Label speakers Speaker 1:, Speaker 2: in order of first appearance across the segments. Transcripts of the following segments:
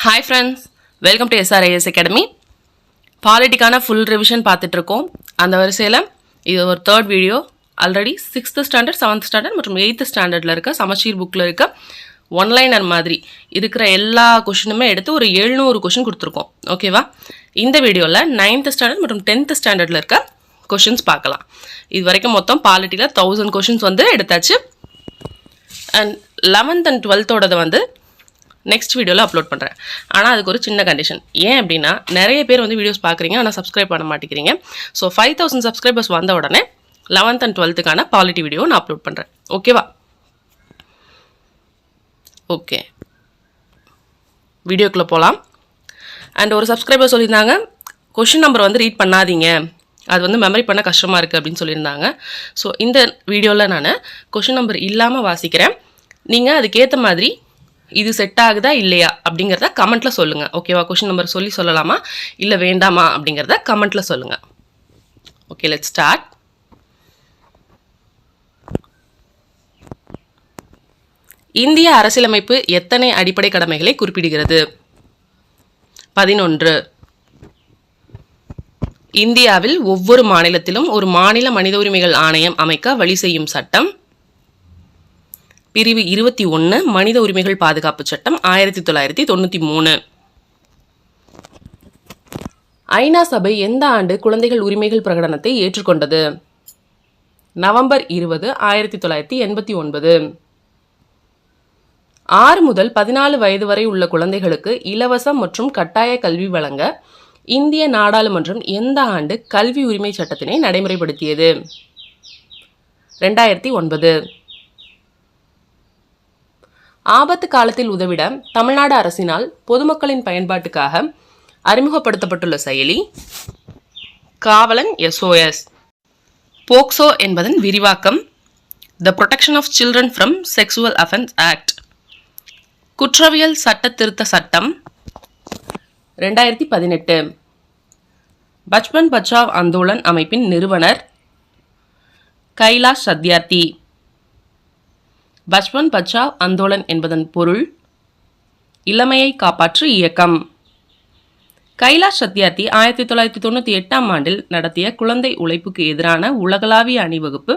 Speaker 1: Hi friends, welcome to SRIS Academy. பாலிட்டிக்கான full revision பார்த்துட்டு இருக்கோம். அந்த வரிசையில் இது ஒரு third video. Already 6th standard 7th standard மற்றும் 8th ஸ்டாண்டர்டில் இருக்க சமச்சீர் புக்கில் இருக்க ஒன்லைனர் மாதிரி இருக்கிற எல்லா கொஷினுமே எடுத்து ஒரு 700 கொஷின் கொடுத்துருக்கோம். ஓகேவா? இந்த வீடியோவில் 9th ஸ்டாண்டர்ட் மற்றும் 10th ஸ்டாண்டர்டில் இருக்க கொஷின்ஸ் பார்க்கலாம். இது வரைக்கும் மொத்தம் பாலிட்டியில் 1000 கொஷின்ஸ் வந்து எடுத்தாச்சு. அண்ட் 11th and 12th வந்து நெக்ஸ்ட் வீடியோவில் அப்லோட் பண்ணுறேன். ஆனால் அதுக்கு ஒரு சின்ன கண்டிஷன். ஏன் அப்படின்னா நிறைய பேர் வந்து வீடியோஸ் பார்க்குறீங்க, ஆனால் சப்ஸ்கிரைப் பண்ண மாட்டேங்கிறீங்க. ஸோ 5000 சப்ஸ்கிரைபர்ஸ் வந்த உடனே 11th and 12th polity video நான் அப்லோட் பண்ணுறேன். ஓகேவா? ஓகே, வீடியோக்குள்ளே போகலாம். அண்ட் ஒரு சப்ஸ்கிரைபர் சொல்லியிருந்தாங்க, கொஷின் நம்பர் வந்து ரீட் பண்ணாதீங்க, அது வந்து மெமரி பண்ண கஷ்டமாக இருக்குது அப்படின்னு சொல்லியிருந்தாங்க. ஸோ இந்த வீடியோவில் நான் கொஷின் நம்பர் இல்லாமல் வாசிக்கிறேன். நீங்கள் அதுக்கேற்ற மாதிரி இது செட் ஆகுதா இல்லையா அப்படிங்கிறத கமெண்ட்டில் சொல்லுங்கள். ஓகேவா? கொஷின் நம்பர் சொல்லலாமா இல்லை வேண்டாமா அப்படிங்கிறத கமெண்ட்டில் சொல்லுங்கள். Okay, let's start. இந்திய அரசியலமைப்பு எத்தனை அடிப்படை கடமைகளை குறிப்பிடுகிறது? 11. இந்தியாவில் ஒவ்வொரு மாநிலத்திலும் ஒரு மாநில மனித உரிமைகள் ஆணையம் அமைக்க வழி செய்யும் சட்டம். பிரிவு 21 மனித உரிமைகள் பாதுகாப்பு சட்டம் 1993. ஐநா சபை எந்த ஆண்டு குழந்தைகள் உரிமைகள் பிரகடனத்தை ஏற்றுக்கொண்டது? நவம்பர் 20, 1989. 6 முதல் 14 வயது வரை உள்ள குழந்தைகளுக்கு இலவச மற்றும் கட்டாய கல்வி வழங்க இந்திய நாடாளுமன்றம் எந்த ஆண்டு கல்வி உரிமை சட்டத்தினை நடைமுறைப்படுத்தியது? 2009. ஆபத்து காலத்தில் உதவிட தமிழ்நாடு அரசினால் பொதுமக்களின் பயன்பாட்டுக்காக அறிமுகப்படுத்தப்பட்டுள்ள செயலி காவலன் SOS. போக்சோ என்பதன் விரிவாக்கம் The Protection of Children from Sexual Offence Act. குற்றவியல் சட்ட திருத்த சட்டம் 2018. பச்பன் பச்சாவ் ஆந்தோலன் அமைப்பின் நிறுவனர் கைலாஷ் சத்யார்த்தி. பச்பன் பச்சாவ் ஆந்தோலன் என்பதன் பொருள் இளமையை காப்பாற்று இயக்கம். கைலாஷ் சத்யார்த்தி 1998 ஆண்டில் நடத்திய குழந்தை உழைப்புக்கு எதிரான உலகளாவிய அணிவகுப்பு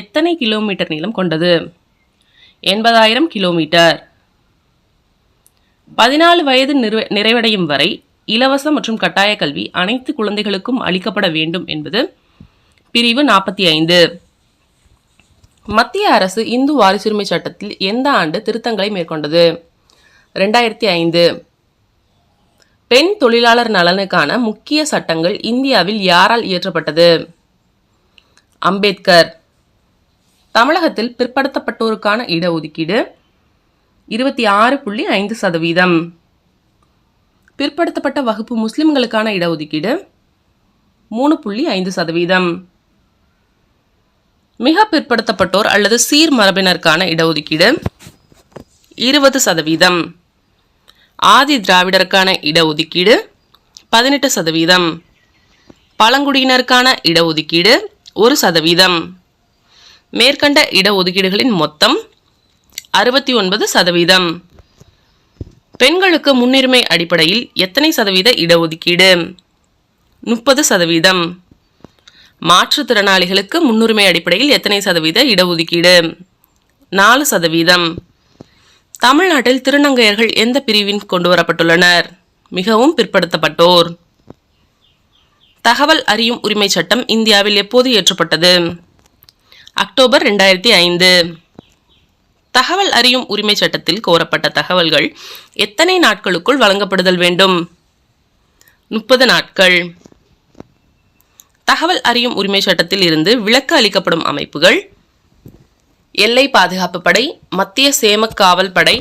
Speaker 1: எத்தனை கிலோமீட்டர் நீளம் கொண்டது? 80,000 கிலோமீட்டர். 14 வயது நிறைவடையும் வரை இலவச மற்றும் கட்டாய கல்வி அனைத்து குழந்தைகளுக்கும் அளிக்கப்பட வேண்டும் என்பது பிரிவு 45. மத்திய அரசு இந்து வாரிசுரிமை சட்டத்தில் எந்த ஆண்டு திருத்தங்களை மேற்கொண்டது? 2005. பெண் தொழிலாளர் நலனுக்கான முக்கிய சட்டங்கள் இந்தியாவில் யாரால் இயற்றப்பட்டது? அம்பேத்கர். தமிழகத்தில் பிற்படுத்தப்பட்டோருக்கான இடஒதுக்கீடு 26.5%. பிற்படுத்தப்பட்ட வகுப்பு முஸ்லிம்களுக்கான இடஒதுக்கீடு 3.5%. மிக பிற்படுத்தப்பட்டோர் அல்லது சீர் மரபினருக்கான இடஒதுக்கீடு 20%. ஆதி திராவிடருக்கான இடஒதுக்கீடு 18%. பழங்குடியினருக்கான இடஒதுக்கீடு 1%. மேற்கண்ட இடஒதுக்கீடுகளின் மொத்தம் 69%. பெண்களுக்கு முன்னுரிமை அடிப்படையில் எத்தனை சதவீத இடஒதுக்கீடு? 30%. மாற்றுத்திறனாளிகளுக்கு முன்னுரிமை அடிப்படையில் எத்தனை சதவீத இடஒதுக்கீடு? 4%. தமிழ்நாட்டில் திருநங்கையர்கள் எந்த பிரிவின் கொண்டு வரப்பட்டுள்ளனர்? மிகவும் பிற்படுத்தப்பட்டோர். தகவல் அறியும் உரிமை சட்டம் இந்தியாவில் எப்போது இயற்றப்பட்டது? அக்டோபர் 2005. தகவல் அறியும் உரிமை சட்டத்தில் கோரப்பட்ட தகவல்கள் எத்தனை நாட்களுக்குள் வழங்கப்படுதல் வேண்டும்? 30 நாட்கள். தகவல் அறியும் உரிமை சட்டத்தில் இருந்து விலக்கு அளிக்கப்படும் அமைப்புகள் எல்லை பாதுகாப்பு படை, மத்திய சேம காவல் படை,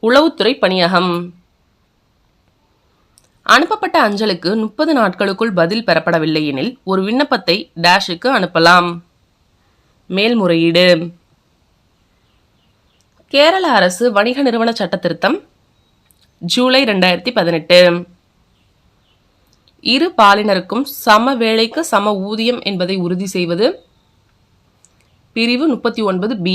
Speaker 1: உளவுத்துறை பணியகம். அனுப்பப்பட்ட அஞ்சலுக்கு 30 நாட்களுக்குள் பதில் பெறப்படவில்லை எனில் ஒரு விண்ணப்பத்தை டேஷுக்கு அனுப்பலாம். மேல்முறையீடு. கேரள அரசு வணிக நிறுவன சட்ட திருத்தம் ஜூலை 2018. இரு பாலினருக்கும் சம வேலைக்கு சம ஊதியம் என்பதை உறுதி செய்வது பிரிவு 39B.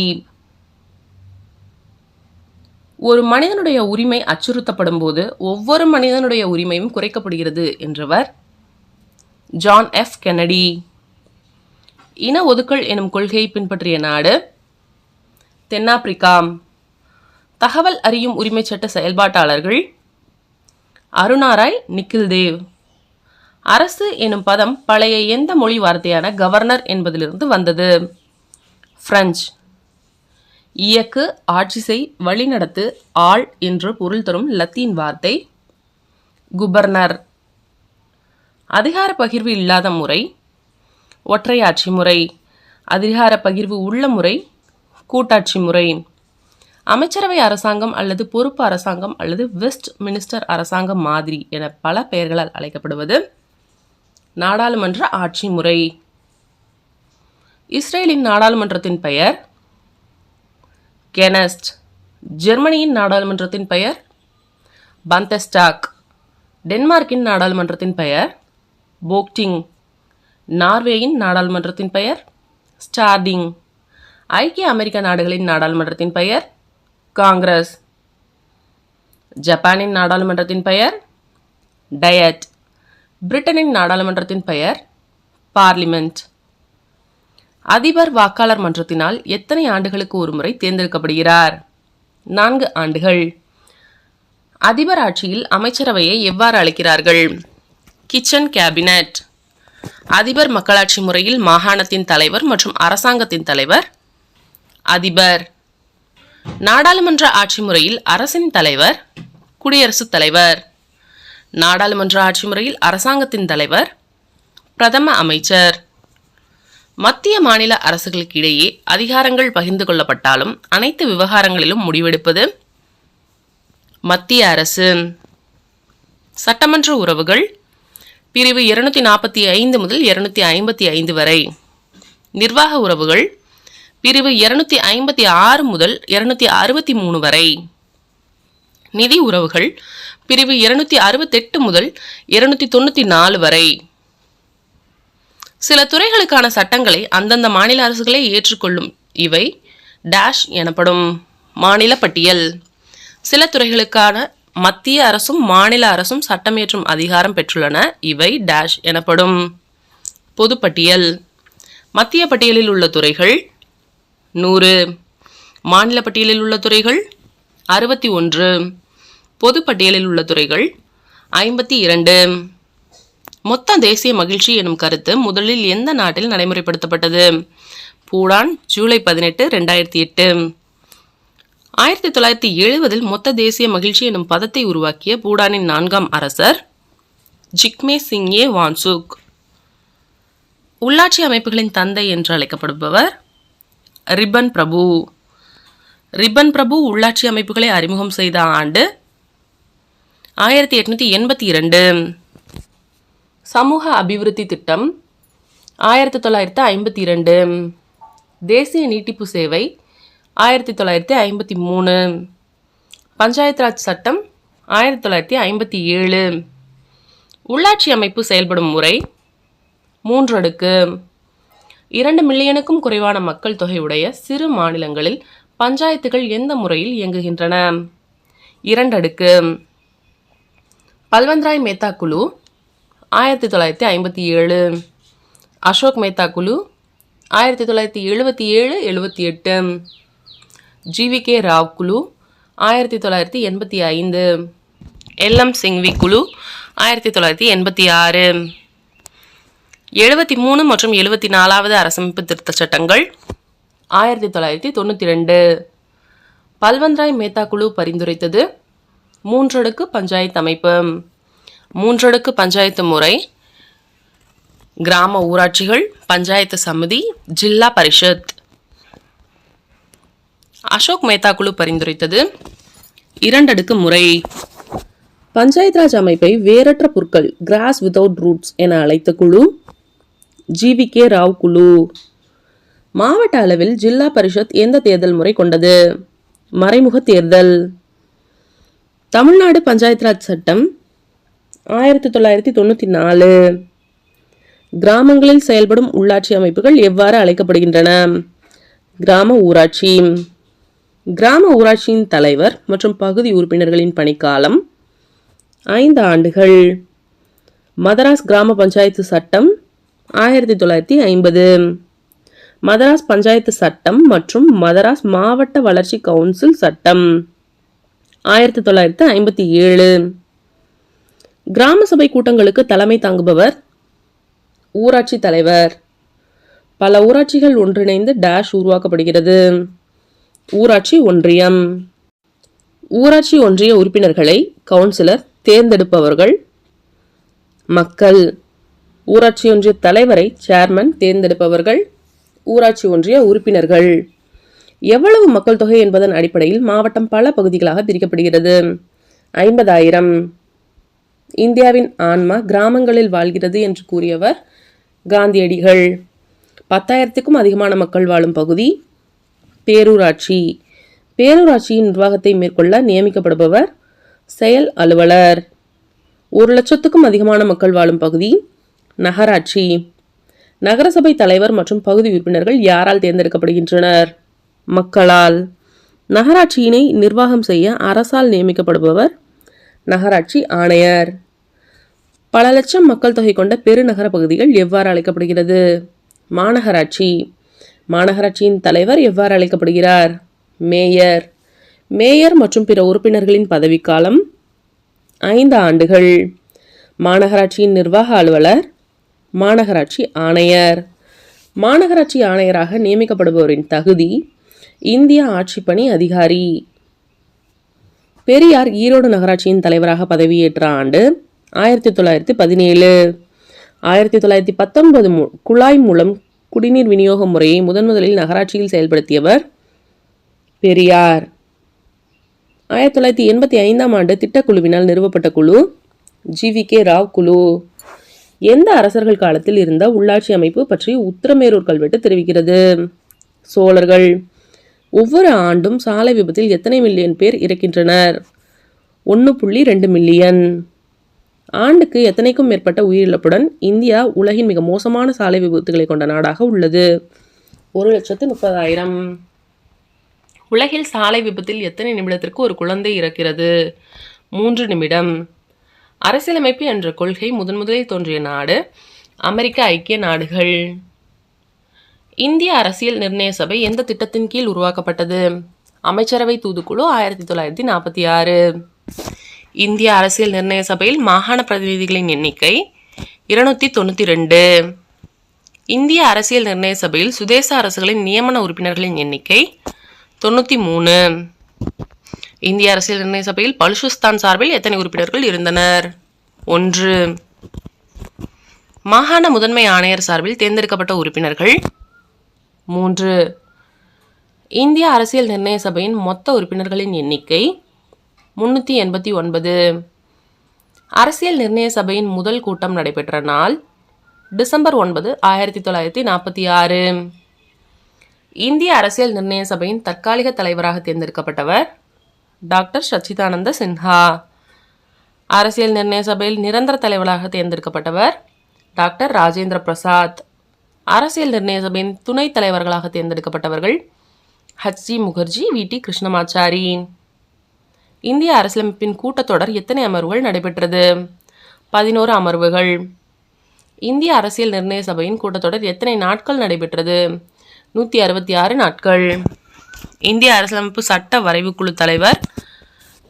Speaker 1: ஒரு மனிதனுடைய உரிமை அச்சுறுத்தப்படும் போது ஒவ்வொரு மனிதனுடைய உரிமையும் குறைக்கப்படுகிறது என்றவர் ஜான் எஃப் கென்னடி. இன ஒதுக்கல் எனும் கொள்கையை பின்பற்றிய நாடு தென்னாப்பிரிக்கா. தகவல் அறியும் உரிமை சட்ட செயல்பாட்டாளர்கள் அருணாராய் நிக்கில்தேவ். அரசு எனும் பதம் பழைய எந்த மொழி வார்த்தையான கவர்னர் என்பதிலிருந்து வந்தது? பிரெஞ்சு. இயக்கு, ஆட்சி செய், வழிநடத்து, ஆள் என்று பொருள் தரும் லத்தீன் வார்த்தை குபர்னர். அதிகார பகிர்வு இல்லாத முறை ஒற்றையாட்சி முறை. அதிகார பகிர்வு உள்ள முறை கூட்டாட்சி முறை. அமைச்சரவை அரசாங்கம் அல்லது பொறுப்பு அரசாங்கம் அல்லது வெஸ்ட் மினிஸ்டர் அரசாங்கம் மாதிரி என பல பெயர்களால் அழைக்கப்படுவது நாடாளுமன்ற ஆட்சி முறை. இஸ்ரேலின் நாடாளுமன்றத்தின் பெயர் கெனஸ்ட். ஜெர்மனியின் நாடாளுமன்றத்தின் பெயர் பந்தெஸ்டாக். டென்மார்க்கின் நாடாளுமன்றத்தின் பெயர் போக்டிங். நார்வேயின் நாடாளுமன்றத்தின் பெயர் ஸ்டார்டிங். ஐக்கிய அமெரிக்க நாடுகளின் நாடாளுமன்றத்தின் பெயர் காங்கிரஸ். ஜப்பானின் நாடாளுமன்றத்தின் பெயர் டயட். பிரிட்டனின் நாடாளுமன்றத்தின் பெயர் பார்லிமெண்ட். அதிபர் வாக்காளர் மன்றத்தினால் எத்தனை ஆண்டுகளுக்கு ஒரு முறை தேர்ந்தெடுக்கப்படுகிறார்? 4 ஆண்டுகள். அதிபர் ஆட்சியில் அமைச்சரவையை எவ்வாறு அழைக்கிறார்கள்? Kitchen cabinet. அதிபர் மக்களாட்சி முறையில் மாகாணத்தின் தலைவர் மற்றும் அரசாங்கத்தின் தலைவர் அதிபர். நாடாளுமன்ற ஆட்சி முறையில் அரசின் தலைவர் குடியரசுத் தலைவர். நாடாளுமன்ற ஆட்சி முறையில் அரசாங்கத்தின் தலைவர் பிரதம அமைச்சர். மத்திய மாநில அரசுகளுக்கு இடையே அதிகாரங்கள் பகிர்ந்து கொள்ளப்பட்டாலும் அனைத்து விவகாரங்களிலும் முடிவெடுப்பது மத்திய அரசு. சட்டமன்ற உறவுகள் பிரிவு 245 முதல் 255 வரை. நிர்வாக உறவுகள் பிரிவு 256 முதல் 263 வரை. நிதி உறவுகள் பிரிவு 268 முதல் 294 வரை. சில துறைகளுக்கான சட்டங்களை அந்தந்த மாநில அரசுகளே ஏற்றுக்கொள்ளும். இவை டேஷ் எனப்படும். மாநில பட்டியல். சில துறைகளுக்கான மத்திய அரசும் மாநில அரசும் சட்டமியற்றும் அதிகாரம் பெற்றுள்ளன. இவை டேஷ் எனப்படும். பொதுப்பட்டியல். மத்திய பட்டியலில் உள்ள துறைகள் 100. மாநில பட்டியலில் உள்ள துறைகள் 61. பொது பட்டியலில் உள்ள துறைகள் 52. மொத்த தேசிய மகிழ்ச்சி எனும் கருத்து முதலில் எந்த நாட்டில் நடைமுறைப்படுத்தப்பட்டது? பூடான், ஜூலை 18, 2008. 1970 மொத்த தேசிய மகிழ்ச்சி எனும் பதத்தை உருவாக்கிய பூடானின் 4ஆம் அரசர் ஜிக்மே சிங்கே வான்சுக். உள்ளாட்சி அமைப்புகளின் தந்தை என்று அழைக்கப்படுபவர் ரிப்பன் பிரபு. ரிப்பன் பிரபு உள்ளாட்சி அமைப்புகளை அறிமுகம் செய்த ஆண்டு 1882. சமூக அபிவிருத்தி திட்டம் 1952. தேசிய நீட்டிப்பு சேவை 1953. பஞ்சாயத்து ராஜ் சட்டம் 1957. உள்ளாட்சி அமைப்பு செயல்படும் முறை 3 அடுக்கு. 2 மில்லியனுக்கும் குறைவான மக்கள் தொகையுடைய சிறு மாநிலங்களில் பஞ்சாயத்துகள் எந்த முறையில் இயங்குகின்றன? 2 அடுக்கு. பல்வந்த்ராய் மேத்தா குழு 1957. அசோக் மேத்தா குழு 1977-78. ஜிவிகே ராவ் குழு 1985. எல்எம் சிங்வி குழு 1986. 73 மற்றும் 74வது அரசமைப்பு திருத்த சட்டங்கள் 1992. பல்வந்த்ராய் மேத்தா குழு பரிந்துரைத்தது 3 அடுக்கு பஞ்சாயத்து அமைப்பு. 3 அடுக்கு பஞ்சாயத்து முறை கிராம ஊராட்சிகள், பஞ்சாயத்து சமிதி, ஜில்லா பரிஷத். அசோக் மேத்தா குழு பரிந்துரைத்தது 2 அடுக்கு முறை. பஞ்சாயத்து ராஜ் அமைப்பை வேரற்ற புற்கள் கிராஸ் வித்தவுட் ரூட்ஸ் என அழைத்த குழு ஜிவிகே ராவ் குழு. மாவட்ட அளவில் ஜில்லா பரிஷத் எந்த தேர்தல் முறை கொண்டது? மறைமுக தேர்தல். தமிழ்நாடு பஞ்சாயத்து ராஜ் சட்டம் 1994. கிராமங்களில் செயல்படும் உள்ளாட்சி அமைப்புகள் எவ்வாறு அழைக்கப்படுகின்றன? கிராம ஊராட்சி. கிராம ஊராட்சியின் தலைவர் மற்றும் பகுதி உறுப்பினர்களின் பணிக்காலம் 5 ஆண்டுகள். மதராஸ் கிராம பஞ்சாயத்து சட்டம் 1950. மதராஸ் பஞ்சாயத்து சட்டம் மற்றும் மதராஸ் மாவட்ட வளர்ச்சி கவுன்சில் சட்டம் 1957. கிராம சபை கூட்டங்களுக்கு தலைமை தாங்குபவர் ஊராட்சி தலைவர். பல ஊராட்சிகள் ஒன்றிணைந்து டேஷ் உருவாக்கப்படுகிறது. ஊராட்சி ஒன்றியம். ஊராட்சி ஒன்றிய உறுப்பினர்களை கவுன்சிலர் தேர்ந்தெடுப்பவர்கள் மக்கள். ஊராட்சி ஒன்றிய தலைவரை சேர்மன் தேர்ந்தெடுப்பவர்கள் ஊராட்சி ஒன்றிய உறுப்பினர்கள். எவ்வளவு மக்கள் தொகை என்பதன் அடிப்படையில் மாவட்டம் பல பகுதிகளாக பிரிக்கப்படுகிறது. 50,000. இந்தியாவின் ஆன்மா கிராமங்களில் வாழ்கிறது என்று கூறியவர் காந்தியடிகள். 10,000க்கும் அதிகமான மக்கள் வாழும் பகுதி பேரூராட்சி. பேரூராட்சியின் நிர்வாகத்தை மேற்கொள்ள நியமிக்கப்படுபவர் செயல் அலுவலர். 1,00,000க்கும் அதிகமான மக்கள் வாழும் பகுதி நகராட்சி. நகரசபை தலைவர் மற்றும் பகுதி உறுப்பினர்கள் யாரால் தேர்ந்தெடுக்கப்படுகின்றனர்? மக்களால். நகராட்சியினை நிர்வாகம் செய்ய அரசால் நியமிக்கப்படுபவர் நகராட்சி ஆணையர். பல லட்சம் மக்கள் தொகை கொண்ட பெருநகர பகுதிகள் எவ்வாறு அழைக்கப்படுகிறது? மாநகராட்சி. மாநகராட்சியின் தலைவர் எவ்வாறு அழைக்கப்படுகிறார்? மேயர். மேயர் மற்றும் பிற உறுப்பினர்களின் பதவிக்காலம் 5 ஆண்டுகள். மாநகராட்சியின் நிர்வாக அலுவலர் மாநகராட்சி ஆணையர். மாநகராட்சி ஆணையராக நியமிக்கப்படுபவரின் தகுதி இந்திய ஆட்சிப்பணி அதிகாரி. பெரியார் ஈரோடு நகராட்சியின் தலைவராக பதவியேற்ற ஆண்டு 1917. 1919 குழாய் மூலம் குடிநீர் விநியோக முறையை முதலில் நகராட்சியில் செயல்படுத்தியவர் பெரியார். 1985 ஆண்டு திட்டக்குழுவினால் நிறுவப்பட்ட குழு GVK ராவ் குழு. எந்த அரசர்கள் காலத்தில் இருந்த உள்ளாட்சி அமைப்பு பற்றி உத்திரமேரூர் கல்வெட்டு தெரிவிக்கிறது? சோழர்கள். ஒவ்வொரு ஆண்டும் சாலை விபத்தில் எத்தனை மில்லியன் பேர் இறக்கின்றனர்? 1.2 மில்லியன். ஆண்டுக்கு எத்தனைக்கும் மேற்பட்ட உயிரிழப்புடன் இந்தியா உலகின் மிக மோசமான சாலை விபத்துகளை கொண்ட நாடாக உள்ளது? 1,30,000. உலகில் சாலை விபத்தில் எத்தனை நிமிடத்திற்கு ஒரு குழந்தை இறக்கிறது? 3 நிமிடம். அரசியலமைப்பு என்ற கொள்கை முதலில் தோன்றிய நாடு அமெரிக்க ஐக்கிய நாடுகள். இந்திய அரசியல் நிர்ணய சபை எந்த திட்டத்தின் கீழ் உருவாக்கப்பட்டது? அமைச்சரவை தூதுக்குழு 1946. இந்திய அரசியல் நிர்ணய சபையில் மாகாண பிரதிநிதிகளின் எண்ணிக்கை 292. இந்திய அரசியல் நிர்ணய சபையில் சுதேச அரசுகளின் நியமன உறுப்பினர்களின் எண்ணிக்கை 93. இந்திய அரசியல் நிர்ணய சபையில் பலுச்சிஸ்தான் சார்பில் எத்தனை உறுப்பினர்கள் இருந்தனர்? 1. மாகாண முதன்மை ஆணையர் சார்பில் தேர்ந்தெடுக்கப்பட்ட உறுப்பினர்கள் 3. இந்திய அரசியல் நிர்ணய சபையின் மொத்த உறுப்பினர்களின் எண்ணிக்கை 389. அரசியல் நிர்ணய சபையின் முதல் கூட்டம் நடைபெற்ற நாள் டிசம்பர் 9, 1946. இந்திய அரசியல் நிர்ணய சபையின் தற்காலிக தலைவராக தேர்ந்தெடுக்கப்பட்டவர் டாக்டர் சச்சிதானந்த சின்ஹா. அரசியல் நிர்ணய சபையில் நிரந்தர தலைவராக தேர்ந்தெடுக்கப்பட்டவர் டாக்டர் ராஜேந்திர பிரசாத். அரசியல் நிர்ணய சபையின் துணைத் தலைவர்களாக தேர்ந்தெடுக்கப்பட்டவர்கள் HG முகர்ஜி, VT கிருஷ்ணமாச்சாரி. இந்திய அரசியலமைப்பின் கூட்டத்தொடர் எத்தனை அமர்வுகள் நடைபெற்றது? 11 அமர்வுகள். இந்திய அரசியல் நிர்ணய சபையின் கூட்டத்தொடர் எத்தனை நாட்கள் நடைபெற்றது? 166 நாட்கள். இந்திய அரசியலமைப்பு சட்ட வரைவு குழு தலைவர்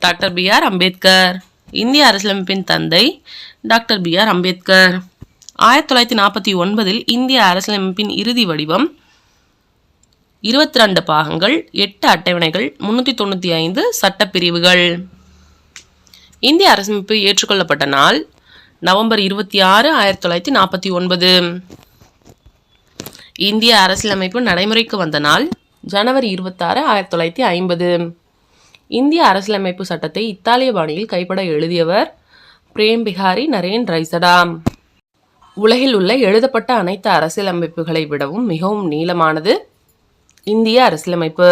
Speaker 1: டாக்டர் BR அம்பேத்கர். இந்திய அரசியலமைப்பின் தந்தை டாக்டர் BR அம்பேத்கர். 1949 இந்திய அரசியலமைப்பின் இறுதி வடிவம் 22 பாகங்கள், 8 அட்டவணைகள், 395 சட்டப்பிரிவுகள். இந்திய அரசியலமைப்பு ஏற்றுக்கொள்ளப்பட்ட நாள் நவம்பர் 26, 1949. இந்திய அரசியலமைப்பு நடைமுறைக்கு வந்த நாள் ஜனவரி 26, 1950. இந்திய அரசியலமைப்பு சட்டத்தை இத்தாலிய பாணியில் கைப்பட எழுதியவர் பிரேம் பிஹாரி நரேன் ரைசடா. உலகில் உள்ள எழுதப்பட்ட அனைத்து அரசியலமைப்புகளை விடவும் மிகவும் நீளமானது இந்திய அரசியலமைப்பு.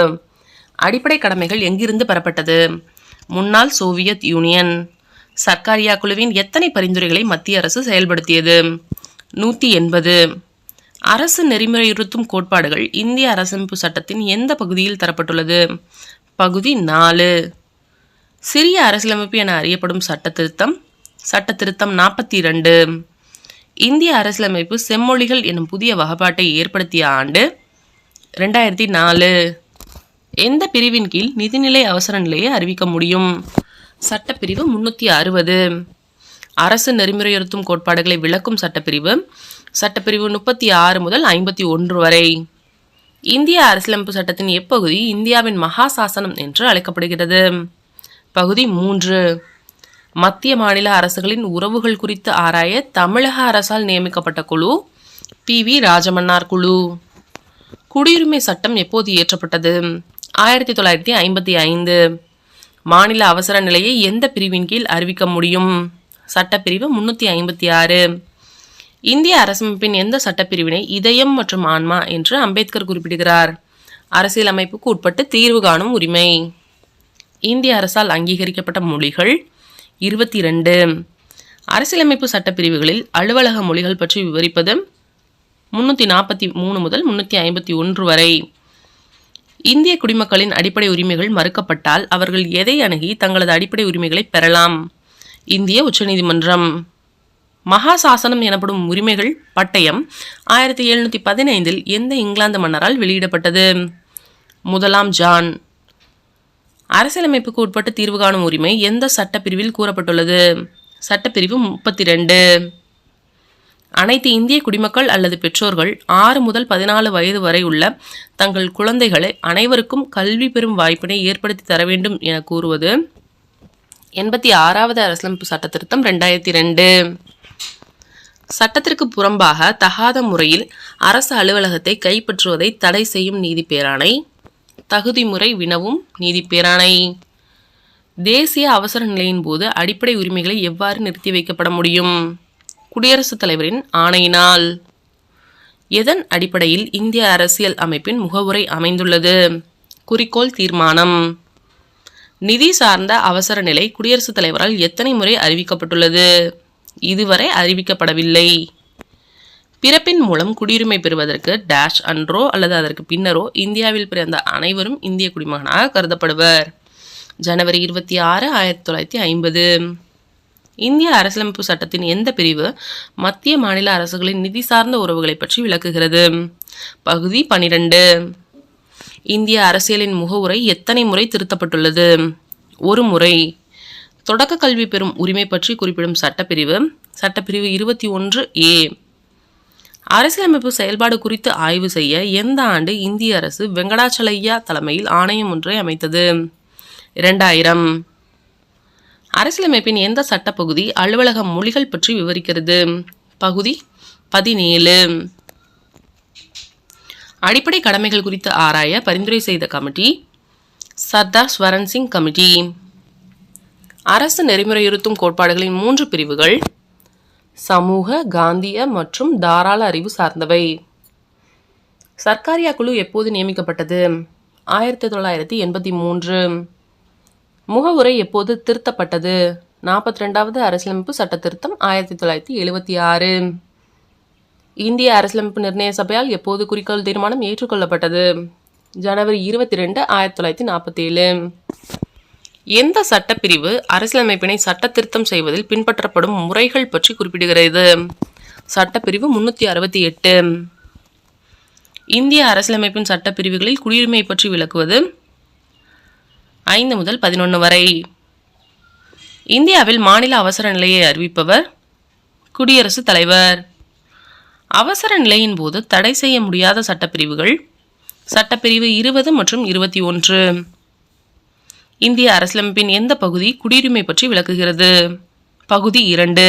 Speaker 1: அடிப்படை கடமைகள் எங்கிருந்து பெறப்பட்டது? முன்னாள் சோவியத் யூனியன். சர்க்காரியா குழுவின் எத்தனை பரிந்துரைகளை மத்திய அரசு செயல்படுத்தியது? 180. அரசு நெறிமுறையுறுத்தும் கோட்பாடுகள் இந்திய அரசமைப்பு சட்டத்தின் எந்த பகுதியில் தரப்பட்டுள்ளது? பகுதி 4. சிறிய அரசியலமைப்பு என அறியப்படும் சட்ட திருத்தம் 42. இந்திய அரசியலமைப்பு செம்மொழிகள் எனும் புதிய வகைப்பாட்டை ஏற்படுத்திய ஆண்டு 2004. எந்த பிரிவின் கீழ் நிதிநிலை அவசர நிலையை அறிவிக்க முடியும்? சட்டப்பிரிவு 360. அரசு நெறிமுறையுறுத்தும் கோட்பாடுகளை விளக்கும் சட்டப்பிரிவு 36 முதல் 51 வரை. இந்திய அரசியலமைப்பு சட்டத்தின் எப்பகுதி இந்தியாவின் மகா சாசனம் என்று அழைக்கப்படுகிறது? பகுதி 3. மத்திய மாநில அரசுகளின் உறவுகள் குறித்து ஆராய தமிழக அரசால் நியமிக்கப்பட்ட குழு PV ராஜமன்னார் குழு. குடியுரிமை சட்டம் எப்போது இயற்றப்பட்டது? 1955. மாநில அவசர நிலையை எந்த பிரிவின் கீழ் அறிவிக்க முடியும்? சட்டப்பிரிவு 356. இந்திய அரசமைப்பின் எந்த சட்டப்பிரிவினை இதயம் மற்றும் ஆன்மா என்று அம்பேத்கர் குறிப்பிடுகிறார்? அரசியலமைப்புக்கு உட்பட்டு தீர்வு காணும் உரிமை. இந்திய அரசால் அங்கீகரிக்கப்பட்ட மொழிகள் 22. அரசியலமைப்பு சட்டப்பிரிவுகளில் அலுவலக மொழிகள் பற்றி விவரிப்பது 343 முதல் 351 வரை. இந்திய குடிமக்களின் அடிப்படை உரிமைகள் மறுக்கப்பட்டால் அவர்கள் எதை அணுகி தங்களது அடிப்படை உரிமைகளை பெறலாம்? இந்திய உச்சநீதிமன்றம். மகா சாசனம் எனப்படும் உரிமைகள் பட்டயம் 1715 எந்த இங்கிலாந்து மன்னரால் வெளியிடப்பட்டது? 1 ஜான். அரசியலமைப்புக்கு உட்பட்டு தீர்வு காணும் உரிமை எந்த சட்டப்பிரிவில் கூறப்பட்டுள்ளது? சட்டப்பிரிவு 32. அனைத்து இந்திய குடிமக்கள் அல்லது பெற்றோர்கள் 6 முதல் 14 வயது வரை உள்ள தங்கள் குழந்தைகளை அனைவருக்கும் கல்வி பெறும் வாய்ப்பினை ஏற்படுத்தி தர வேண்டும் என கூறுவது 86வது அரசியலமைப்பு சட்ட திருத்தம் 2002. சட்டத்திற்கு புறம்பாக தகாத முறையில் அரசு அலுவலகத்தை கைப்பற்றுவதை தடை செய்யும் நீதி பேராணை தகுதி முறை வினவும் நீதி பேராணை. தேசிய அவசர நிலையின் போது அடிப்படை உரிமைகளை எவ்வாறு நிறுத்தி வைக்கப்பட முடியும்? குடியரசுத் தலைவரின் ஆணையினால். எதன் அடிப்படையில் இந்திய அரசியல் அமைப்பின் முகவுரை அமைந்துள்ளது? குறிக்கோள் தீர்மானம். நிதி சார்ந்த அவசர நிலை குடியரசுத் தலைவரால் எத்தனை முறை அறிவிக்கப்பட்டுள்ளது? இதுவரை அறிவிக்கப்படவில்லை. பிறப்பின் மூலம் குடியுரிமை பெறுவதற்கு டேஷ் அன்றோ அல்லது அதற்கு பின்னரோ இந்தியாவில் பிறந்த அனைவரும் இந்திய குடிமகனாக கருதப்படுவர். ஜனவரி 26, 1950. இந்திய அரசியலமைப்பு சட்டத்தின் எந்த பிரிவு மத்திய மாநில அரசுகளின் நிதி சார்ந்த உறவுகளை பற்றி விளக்குகிறது? பகுதி 12. இந்திய அரசியலின் முகவுரை எத்தனை முறை திருத்தப்பட்டுள்ளது? 1 முறை. தொடக்க கல்வி பெறும் உரிமை பற்றி குறிப்பிடும் சட்டப்பிரிவு 21A. அரசியலமைப்பு செயல்பாடு குறித்து ஆய்வு செய்ய எந்த ஆண்டு இந்திய அரசு வெங்கடாச்சலையா தலைமையில் ஆணையம் ஒன்றை அமைத்தது? 2000. அரசியலமைப்பின் எந்த சட்டப்பகுதி அலுவலக மொழிகள் பற்றி விவரிக்கிறது? பகுதி 17. அடிப்படை கடமைகள் குறித்து ஆராய பரிந்துரை செய்த கமிட்டி சர்தார் ஸ்வரன் சிங் கமிட்டி. அரசு நெறிமுறையுறுத்தும் கோட்பாடுகளின் 3 பிரிவுகள் சமூக, காந்திய மற்றும் தாராள அறிவு சார்ந்தவை. சர்க்காரியா குழு எப்போது நியமிக்கப்பட்டது? 1983. முகவுரை எப்போது திருத்தப்பட்டது? 42வது அரசியலமைப்பு சட்ட திருத்தம் 1976. இந்திய அரசியலமைப்பு நிர்ணய சபையால் எப்போது குறிக்கோள் தீர்மானம் ஏற்றுக்கொள்ளப்பட்டது? ஜனவரி 22, 1947. எந்த சட்டப்பிரிவு அரசியலமைப்பினை சட்ட திருத்தம் செய்வதில் பின்பற்றப்படும் முறைகள் பற்றி குறிப்பிடுகிறது? சட்டப்பிரிவு 368. இந்திய அரசியலமைப்பின் சட்டப்பிரிவுகளில் குடியுரிமை பற்றி விளக்குவது 5 முதல் 11 வரை. இந்தியாவில் மாநில அவசர நிலையை அறிவிப்பவர் குடியரசுத் தலைவர். அவசர நிலையின் போது தடை செய்ய முடியாத சட்டப்பிரிவுகள் சட்டப்பிரிவு 20 மற்றும் 21. இந்திய அரசியலமைப்பின் எந்த பகுதி குடியுரிமை பற்றி விளக்குகிறது? பகுதி 2.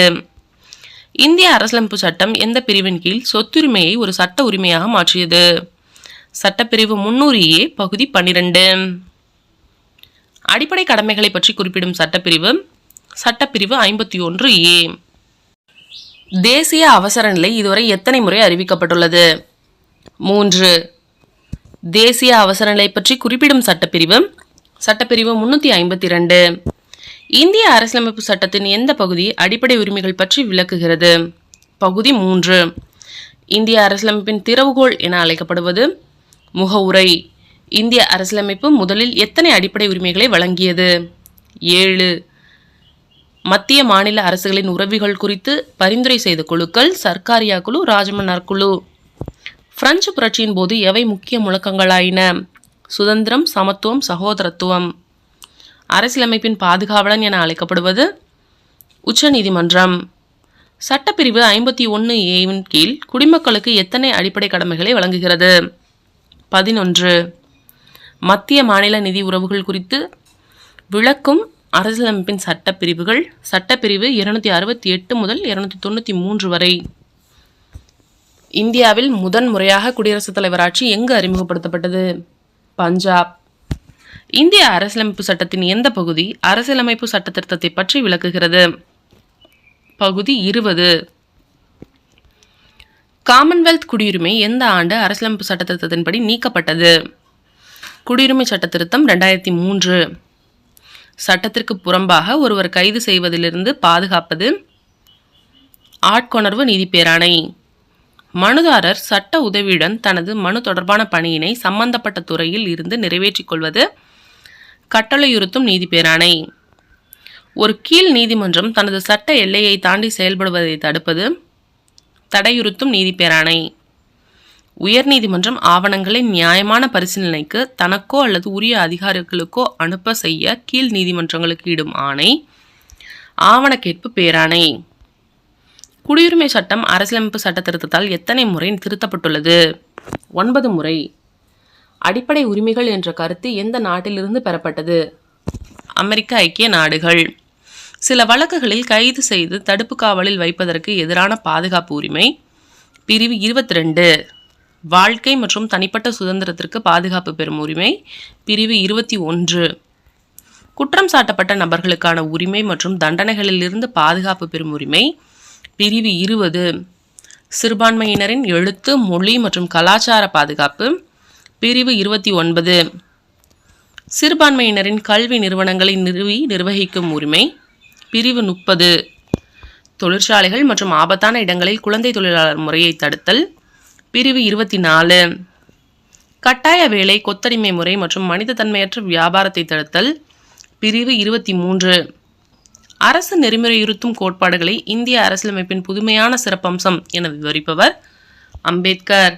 Speaker 1: இந்திய அரசியலமைப்பு சட்டம் எந்த பிரிவின் கீழ் சொத்துரிமையை ஒரு சட்ட உரிமையாக மாற்றியது? சட்டப்பிரிவு 300A பகுதி 12. அடிப்படை கடமைகளை பற்றி குறிப்பிடும் சட்டப்பிரிவு 51A. தேசிய அவசர நிலை இதுவரை எத்தனை முறை அறிவிக்கப்பட்டுள்ளது? 3. தேசிய அவசர நிலை பற்றி குறிப்பிடும் சட்டப்பிரிவு 352. இந்திய அரசியலமைப்பு சட்டத்தின் எந்த பகுதி அடிப்படை உரிமைகள் பற்றி விளக்குகிறது? பகுதி 3. இந்திய அரசியலமைப்பின் திறவுகோல் என அழைக்கப்படுவது முகவுரை. இந்திய அரசியலமைப்பு முதலில் எத்தனை அடிப்படை உரிமைகளை வழங்கியது? 7. மத்திய மாநில அரசுகளின் உறவுகள் குறித்து பரிந்துரை செய்த குழுக்கள் சர்க்காரியா குழு, ராஜமன்னார் குழு. பிரெஞ்சு புரட்சியின் போது எவை முக்கிய முழக்கங்களாயின? சுதந்திரம், சமத்துவம், சகோதரத்துவம். அரசியலமைப்பின் பாதுகாவலன் என அழைக்கப்படுவது உச்சநீதிமன்றம். சட்டப்பிரிவு 51A கீழ் குடிமக்களுக்கு எத்தனை அடிப்படை கடமைகளை வழங்குகிறது? 11. மத்திய மாநில நிதி உறவுகள் குறித்து விளக்கும் அரசியலமைப்பின் சட்டப்பிரிவுகள். சட்டப்பிரிவு 268 முதல் 293 வரை. இந்தியாவில் முதன்முறையாக குடியரசுத் தலைவர் ஆட்சி எங்கு அறிமுகப்படுத்தப்பட்டது? பஞ்சாப். இந்திய அரசியலமைப்பு சட்டத்தின் எந்த பகுதி அரசியலமைப்பு சட்ட திருத்தத்தை பற்றி விளக்குகிறது? பகுதி 20. காமன்வெல்த் குடியுரிமை எந்த ஆண்டு அரசியலமைப்பு சட்ட திருத்தத்தின்படி நீக்கப்பட்டது? குடியுரிமை சட்ட திருத்தம் 2003. சட்டத்திற்கு புறம்பாக ஒருவர் கைது செய்வதிலிருந்து பாதுகாப்பது ஆட்கொணர்வு நீதி பேராணை. மனுதாரர் சட்ட உதவியுடன் தனது மனு தொடர்பான பணியினை சம்பந்தப்பட்ட துறையில் இருந்து நிறைவேற்றிக் கொள்வது கட்டளையுறுத்தும் நீதி பேராணை. ஒரு கீழ் நீதிமன்றம் தனது சட்ட எல்லையை தாண்டி செயல்படுவதை தடுப்பது தடையுறுத்தும் நீதி பேராணை. உயர்நீதிமன்றம் ஆவணங்களை நியாயமான பரிசீலனைக்கு தனக்கோ அல்லது உரிய அதிகாரிகளுக்கோ அனுப்ப செய்ய கீழ் நீதிமன்றங்களுக்கு இடும் ஆணை ஆவண கேட்பு பேராணை. குடியுரிமை சட்டம் அரசியலமைப்பு சட்ட திருத்தத்தால் எத்தனை முறை திருத்தப்பட்டுள்ளது? 9 முறை. அடிப்படை உரிமைகள் என்ற கருத்து எந்த நாட்டிலிருந்து பெறப்பட்டது? அமெரிக்க ஐக்கிய நாடுகள். சில வழக்குகளில் கைது செய்து தடுப்பு காவலில் வைப்பதற்கு எதிரான பாதுகாப்பு உரிமை பிரிவு 22. வாழ்க்கை மற்றும் தனிப்பட்ட சுதந்திரத்திற்கு பாதுகாப்பு பெறும் உரிமை பிரிவு 21. குற்றம் சாட்டப்பட்ட நபர்களுக்கான உரிமை மற்றும் தண்டனைகளிலிருந்து பாதுகாப்பு பெறும் உரிமை பிரிவு 20. சிறுபான்மையினரின் எழுத்து, மொழி மற்றும் கலாச்சார பாதுகாப்பு பிரிவு 29. சிறுபான்மையினரின் கல்வி நிறுவனங்களை நிர்வகிக்கும் உரிமை பிரிவு 30. தொழிற்சாலைகள் மற்றும் ஆபத்தான இடங்களில் குழந்தை தொழிலாளர் முறையை தடுத்தல் பிரிவு 24. கட்டாய வேலை, கொத்தடிமை முறை மற்றும் மனித தன்மையற்ற வியாபாரத்தை தடுத்தல் பிரிவு 23. அரசு நெறிமுறையுறுத்தும் கோட்பாடுகளை இந்திய அரசியலமைப்பின் புதுமையான சிறப்பம்சம் என விவரிப்பவர் அம்பேத்கர்.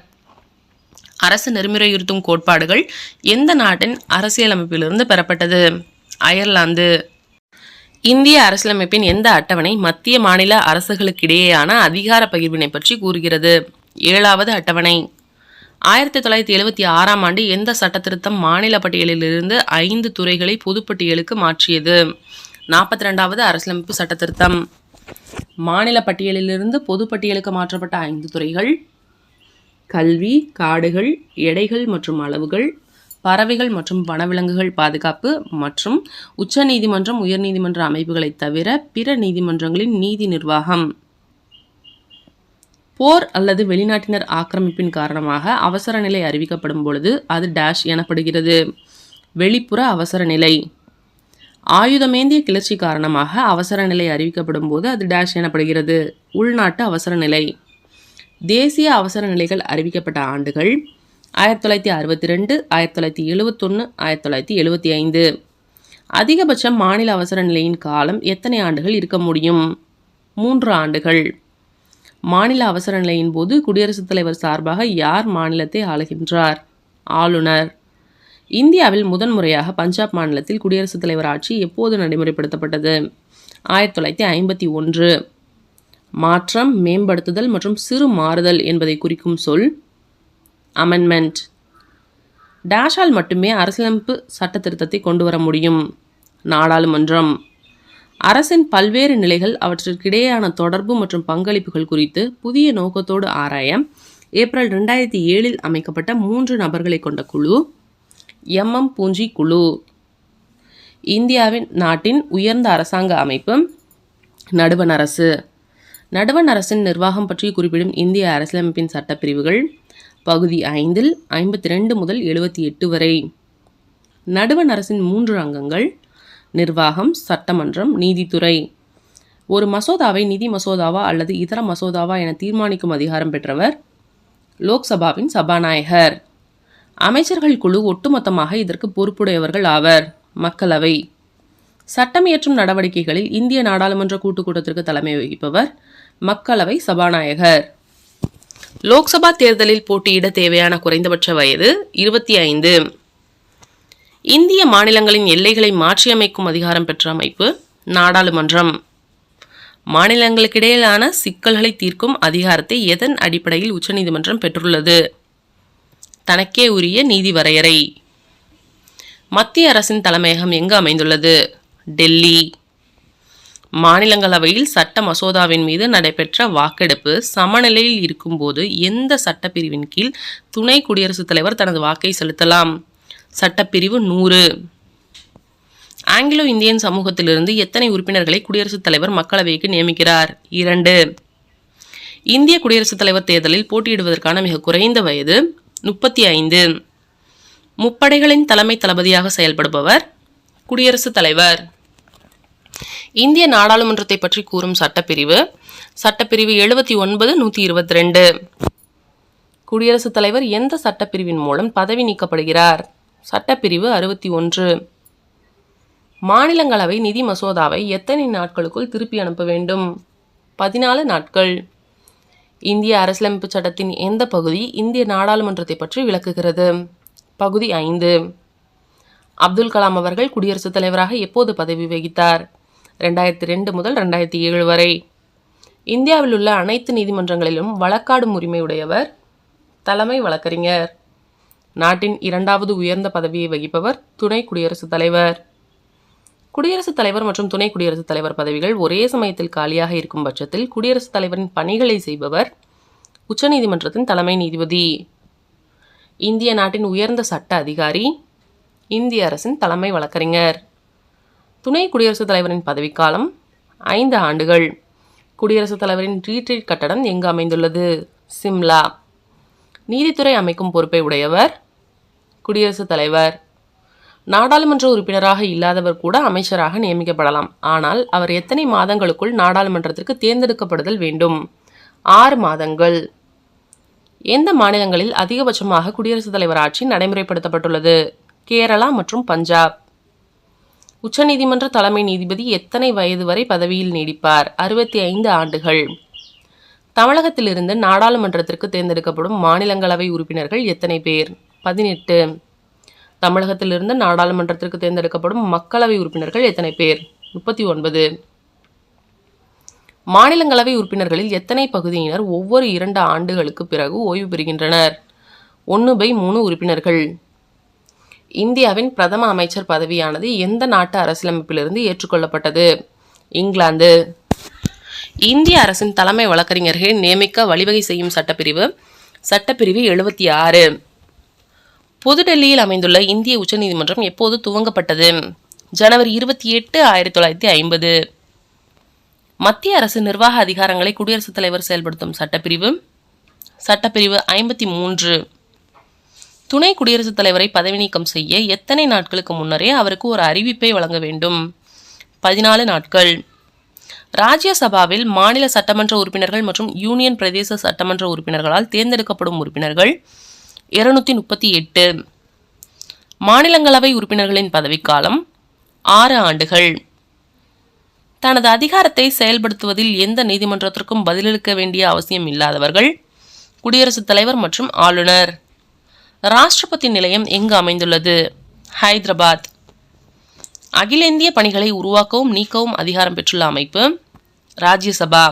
Speaker 1: அரசு நெறிமுறையுறுத்தும் கோட்பாடுகள் எந்த நாட்டின் அரசியலமைப்பிலிருந்து பெறப்பட்டது? அயர்லாந்து. இந்திய அரசியலமைப்பின் எந்த அட்டவணை மத்திய மாநில அரசுகளுக்கிடையேயான அதிகார பகிர்வினை பற்றி கூறுகிறது? 7வது அட்டவணை. 1976ஆம் ஆண்டு எந்த சட்ட திருத்தம் மாநில பட்டியலிலிருந்து 5 துறைகளை பொதுப்பட்டியலுக்கு மாற்றியது? 42வது அரசியலமைப்பு சட்ட திருத்தம். மாநில பட்டியலிலிருந்து பொதுப்பட்டியலுக்கு மாற்றப்பட்ட 5 துறைகள் கல்வி, காடுகள், எடைகள் மற்றும் அளவுகள், பறவைகள் மற்றும் வனவிலங்குகள் பாதுகாப்பு மற்றும் உச்ச நீதிமன்றம், உயர்நீதிமன்ற அமைப்புகளை தவிர பிற நீதிமன்றங்களின் நீதி நிர்வாகம். போர் அல்லது வெளிநாட்டினர் ஆக்கிரமிப்பின் காரணமாக அவசர நிலை அறிவிக்கப்படும் பொழுது அது டேஷ் எனப்படுகிறது. வெளிப்புற அவசர நிலை. ஆயுதமேந்திய கிளர்ச்சி காரணமாக அவசர நிலை அறிவிக்கப்படும் போது அது டேஷ் எனப்படுகிறது. உள்நாட்டு அவசர நிலை. தேசிய அவசர நிலைகள் அறிவிக்கப்பட்ட ஆண்டுகள் 1962, 1971, 1975. அதிகபட்சம் மாநில அவசர நிலையின் காலம் எத்தனை ஆண்டுகள் இருக்க முடியும்? 3 ஆண்டுகள். மாநில அவசர நிலையின் போது குடியரசுத் தலைவர் சார்பாக யார் மாநிலத்தை ஆளுகின்றார்? ஆளுநர். இந்தியாவில் முதன்முறையாக பஞ்சாப் மாநிலத்தில் குடியரசுத் தலைவர் ஆட்சி எப்போது நடைமுறைப்படுத்தப்பட்டது? 1951. மாற்றம், மேம்படுத்துதல் மற்றும் சிறு மாறுதல் என்பதை குறிக்கும் சொல் அமெண்ட்மெண்ட். டேஷால் மட்டுமே அரசியலமைப்பு சட்ட திருத்தத்தை கொண்டு வர முடியும். நாடாளுமன்றம். அரசின் பல்வேறு நிலைகள், அவற்றிற்கிடையேயான தொடர்பு மற்றும் பங்களிப்புகள் குறித்து புதிய நோக்கத்தோடு ஆராய ஏப்ரல் 2007 அமைக்கப்பட்ட 3 நபர்களை கொண்ட குழு பூஞ்சி குழு. இந்தியாவின் நாட்டின் உயர்ந்த அரசாங்க அமைப்பு நடுவண் அரசு. நடுவண் அரசின் நிர்வாகம் பற்றி குறிப்பிடும் இந்திய அரசியலமைப்பின் சட்டப்பிரிவுகள் பகுதி 5 52 முதல் 78 வரை. நடுவண் அரசின் 3 அங்கங்கள் நிர்வாகம், சட்டமன்றம், நீதித்துறை. ஒரு மசோதாவை நிதி மசோதாவா அல்லது இதர மசோதாவா என தீர்மானிக்கும் அதிகாரம் பெற்றவர் லோக்சபாவின் சபாநாயகர். அமைச்சர்கள் குழு ஒட்டுமொத்தமாக இதற்கு பொறுப்புடையவர்கள் ஆவர். மக்களவை. சட்டமியற்றும் நடவடிக்கைகளில் இந்திய நாடாளுமன்ற கூட்டுக்கூட்டத்திற்கு தலைமை வகிப்பவர் மக்களவை சபாநாயகர். லோக்சபா தேர்தலில் போட்டியிட தேவையான குறைந்தபட்ச வயது 25. இந்திய மாநிலங்களின் எல்லைகளை மாற்றியமைக்கும் அதிகாரம் பெற்ற அமைப்பு நாடாளுமன்றம். மாநிலங்களுக்கிடையிலான சிக்கல்களை தீர்க்கும் அதிகாரத்தை எதன் அடிப்படையில் உச்சநீதிமன்றம் பெற்றுள்ளது? தனக்கே உரிய நீதி வரையறை. மத்திய அரசின் தலைமையகம் எங்கு அமைந்துள்ளது? டெல்லி. மாநிலங்களவையில் சட்ட மசோதாவின் மீது நடைபெற்ற வாக்கெடுப்பு சமநிலையில் இருக்கும்போது எந்த சட்டப்பிரிவின் கீழ் துணை குடியரசுத் தலைவர் தனது வாக்கை செலுத்தலாம்? சட்டப்பிரிவு 100. ஆங்கிலோ இந்தியன் சமூகத்திலிருந்து எத்தனை உறுப்பினர்களை குடியரசுத் தலைவர் மக்களவைக்கு நியமிக்கிறார்? 2. இந்திய குடியரசுத் தலைவர் தேர்தலில் போட்டியிடுவதற்கான மிக குறைந்த வயது 35. முப்படைகளின் தலைமை தளபதியாக செயல்படுபவர் குடியரசுத் தலைவர். இந்திய நாடாளுமன்றத்தை பற்றி கூறும் சட்டப்பிரிவு 79, 122. குடியரசுத் தலைவர் எந்த சட்டப்பிரிவின் மூலம் பதவி நீக்கப்படுகிறார்? சட்டப்பிரிவு 61. மாநிலங்களவை நிதி மசோதாவை எத்தனை நாட்களுக்குள் திருப்பி அனுப்ப வேண்டும்? 14 நாட்கள். இந்திய அரசியலமைப்பு சட்டத்தின் எந்த பகுதி இந்திய நாடாளுமன்றத்தை பற்றி விளக்குகிறது? பகுதி 5. அப்துல் கலாம் அவர்கள் குடியரசுத் தலைவராக எப்போது பதவி வகித்தார்? 2002 முதல் 2007 வரை. இந்தியாவில் உள்ள அனைத்து நீதிமன்றங்களிலும் வழக்காடும் உரிமை உடையவர் தலைமை வழக்கறிஞர். நாட்டின் 2வது உயர்ந்த பதவியை வகிப்பவர் துணை குடியரசுத் தலைவர். குடியரசுத் தலைவர் மற்றும் துணை குடியரசுத் தலைவர் பதவிகள் ஒரே சமயத்தில் காலியாக இருக்கும் பட்சத்தில் குடியரசுத் தலைவரின் பணிகளை செய்பவர் உச்சநீதிமன்றத்தின் தலைமை நீதிபதி. இந்திய நாட்டின் உயர்ந்த சட்ட அதிகாரி இந்திய அரசின் தலைமை வழக்கறிஞர். துணை குடியரசுத் தலைவரின் பதவிக்காலம் 5 ஆண்டுகள். குடியரசுத் தலைவரின் ரீட்ரீட் கட்டடம் எங்கு அமைந்துள்ளது? சிம்லா. நீதித்துறை அமைக்கும் பொறுப்பை உடையவர் குடியரசுத் தலைவர். நாடாளுமன்ற உறுப்பினராக இல்லாதவர் கூட அமைச்சராக நியமிக்கப்படலாம். ஆனால் அவர் எத்தனை மாதங்களுக்குள் நாடாளுமன்றத்திற்கு தேர்ந்தெடுக்கப்படுதல் வேண்டும்? 6 மாதங்கள். எந்த மாநிலங்களில் அதிகபட்சமாக குடியரசுத் தலைவர் ஆட்சி நடைமுறைப்படுத்தப்பட்டுள்ளது? கேரளா மற்றும் பஞ்சாப். உச்சநீதிமன்ற தலைமை நீதிபதி எத்தனை வயது வரை பதவியில் நீடிப்பார்? 65 ஆண்டுகள். தமிழகத்திலிருந்து நாடாளுமன்றத்திற்கு தேர்ந்தெடுக்கப்படும் மாநிலங்களவை உறுப்பினர்கள் எத்தனை பேர்? 18. தமிழகத்திலிருந்து நாடாளுமன்றத்திற்கு தேர்ந்தெடுக்கப்படும் மக்களவை உறுப்பினர்கள் எத்தனை பேர்? 39. மாநிலங்களவை உறுப்பினர்களில் எத்தனை பகுதியினர் ஒவ்வொரு 2 ஆண்டுகளுக்கு பிறகு ஓய்வு பெறுகின்றனர்? 1/3 உறுப்பினர்கள். இந்தியாவின் பிரதம அமைச்சர் பதவியானது எந்த நாட்டு அரசியலமைப்பிலிருந்து ஏற்றுக்கொள்ளப்பட்டது? இங்கிலாந்து. இந்திய அரசின் தலைமை வழக்கறிஞர்களை நியமிக்க வழிவகை செய்யும் சட்டப்பிரிவு 76. புதுடெல்லியில் அமைந்துள்ள இந்திய உச்சநீதிமன்றம் எப்போது துவங்கப்பட்டது? ஜனவரி 28, 1950. மத்திய அரசு நிர்வாக அதிகாரங்களை குடியரசுத் தலைவர் செயல்படுத்தும் சட்டப்பிரிவு 53. துணை குடியரசுத் தலைவரை பதவி நீக்கம் செய்ய எத்தனை நாட்களுக்கு முன்னரே அவருக்கு ஒரு அறிவிப்பை வழங்க வேண்டும்? 14 நாட்கள். ராஜ்யசபாவில் மாநில சட்டமன்ற உறுப்பினர்கள் மற்றும் யூனியன் பிரதேச சட்டமன்ற உறுப்பினர்களால் தேர்ந்தெடுக்கப்படும் உறுப்பினர்கள் 238. மாநிலங்களவை உறுப்பினர்களின் பதவிக்காலம் 6 ஆண்டுகள். தனது அதிகாரத்தை செயல்படுத்துவதில் எந்த நீதிமன்றத்திற்கும் பதிலளிக்க வேண்டிய அவசியம் இல்லாதவர்கள் குடியரசுத் தலைவர் மற்றும் ஆளுநர். ராஷ்டிரபதி நிலையம் எங்கு அமைந்துள்ளது? ஹைதராபாத். அகில இந்திய பணிகளை உருவாக்கவும் நீக்கவும் அதிகாரம் பெற்றுள்ள அமைப்பு ராஜ்யசபா.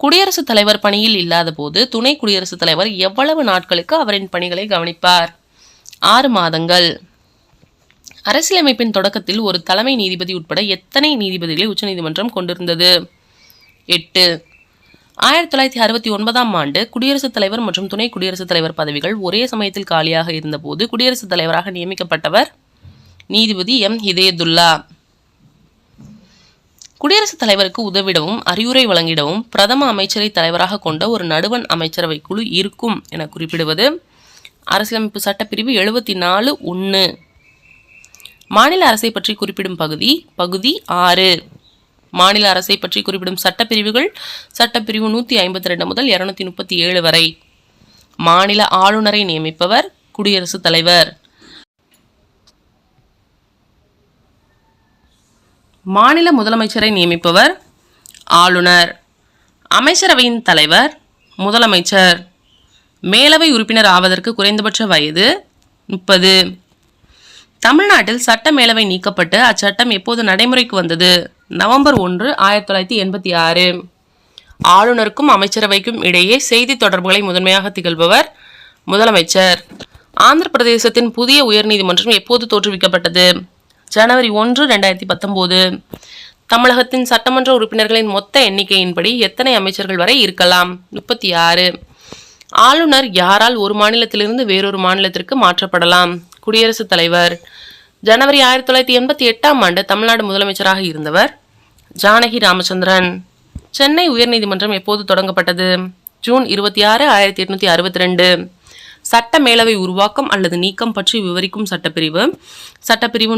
Speaker 1: குடியரசுத் தலைவர் பணியில் இல்லாத போது துணை குடியரசுத் தலைவர் எவ்வளவு நாட்களுக்கு அவரின் பணிகளை கவனிப்பார்? 6 மாதங்கள். அரசியலமைப்பின் தொடக்கத்தில் ஒரு தலைமை நீதிபதி உட்பட எத்தனை நீதிபதிகளை உச்சநீதிமன்றம் கொண்டிருந்தது? 8. 1969ஆம் ஆண்டு குடியரசுத் தலைவர் மற்றும் துணை குடியரசுத் தலைவர் பதவிகள் ஒரே சமயத்தில் காலியாக இருந்தபோது குடியரசுத் தலைவராக நியமிக்கப்பட்டவர் நீதிபதி M. ஹிதயத்துல்லா. குடியரசுத் தலைவருக்கு உதவிடவும் அறிவுரை வழங்கிடவும் பிரதம அமைச்சரை தலைவராக கொண்ட ஒரு நடுவண் அமைச்சரவை குழு இருக்கும் என குறிப்பிடுவது அரசியலமைப்பு சட்டப்பிரிவு 74(1). மாநில அரசை பற்றி குறிப்பிடும் பகுதி 6. மாநில அரசை பற்றி குறிப்பிடும் சட்டப்பிரிவுகள் சட்டப்பிரிவு 152 முதல் 237 வரை. மாநில ஆளுநரை நியமிப்பவர் குடியரசுத் தலைவர். மாநில முதலமைச்சரை நியமிப்பவர் ஆளுநர். அமைச்சரவையின் தலைவர் முதலமைச்சர். மேலவை உறுப்பினர் ஆவதற்கு குறைந்தபட்ச வயது 30. தமிழ்நாட்டில் சட்ட மேலவை நீக்கப்பட்டு அச்சட்டம் எப்போது நடைமுறைக்கு வந்தது? நவம்பர் 1, 1986. ஆளுநருக்கும் அமைச்சரவைக்கும் இடையே செய்தி தொடர்புகளை முதன்மையாக திகழ்பவர் முதலமைச்சர். ஆந்திர பிரதேசத்தின் புதிய உயர்நீதிமன்றம் எப்போது தோற்றுவிக்கப்பட்டது? ஜனவரி 1, 2019. தமிழகத்தின் சட்டமன்ற உறுப்பினர்களின் மொத்த எண்ணிக்கையின்படி எத்தனை அமைச்சர்கள் வரை இருக்கலாம்? 36. ஆளுநர் யாரால் ஒரு மாநிலத்திலிருந்து வேறொரு மாநிலத்திற்கு மாற்றப்படலாம்? குடியரசுத் தலைவர். ஜனவரி 1988 தமிழ்நாடு முதலமைச்சராக இருந்தவர் ஜானகி ராமச்சந்திரன். சென்னை உயர்நீதிமன்றம் எப்போது தொடங்கப்பட்டது? ஜூன் 26, 1862. சட்ட மேலவை உருவாக்கம் அல்லது நீக்கம் பற்றி விவரிக்கும் சட்டப்பிரிவு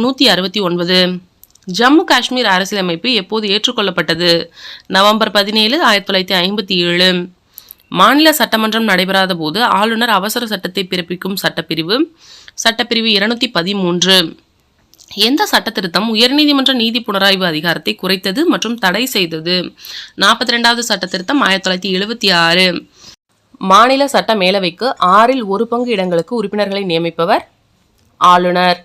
Speaker 1: 169. ஜம்மு காஷ்மீர் அரசியலமைப்பு எப்போது ஏற்றுக்கொள்ளப்பட்டது? நவம்பர் 17, 1957. மாநில சட்டமன்றம் நடைபெறாத போது ஆளுநர் அவசர சட்டத்தை பிறப்பிக்கும் சட்டப்பிரிவு 213. எந்த சட்டத்திருத்தம் உயர்நீதிமன்ற நீதி புனராய்வு அதிகாரத்தை குறைத்தது மற்றும் தடை செய்தது? 42வது சட்டத்திருத்தம் 1976. மாநில சட்ட மேலவைக்கு 6ல் 1 பங்கு இடங்களுக்கு உறுப்பினர்களை நியமிப்பவர் ஆளுநர்.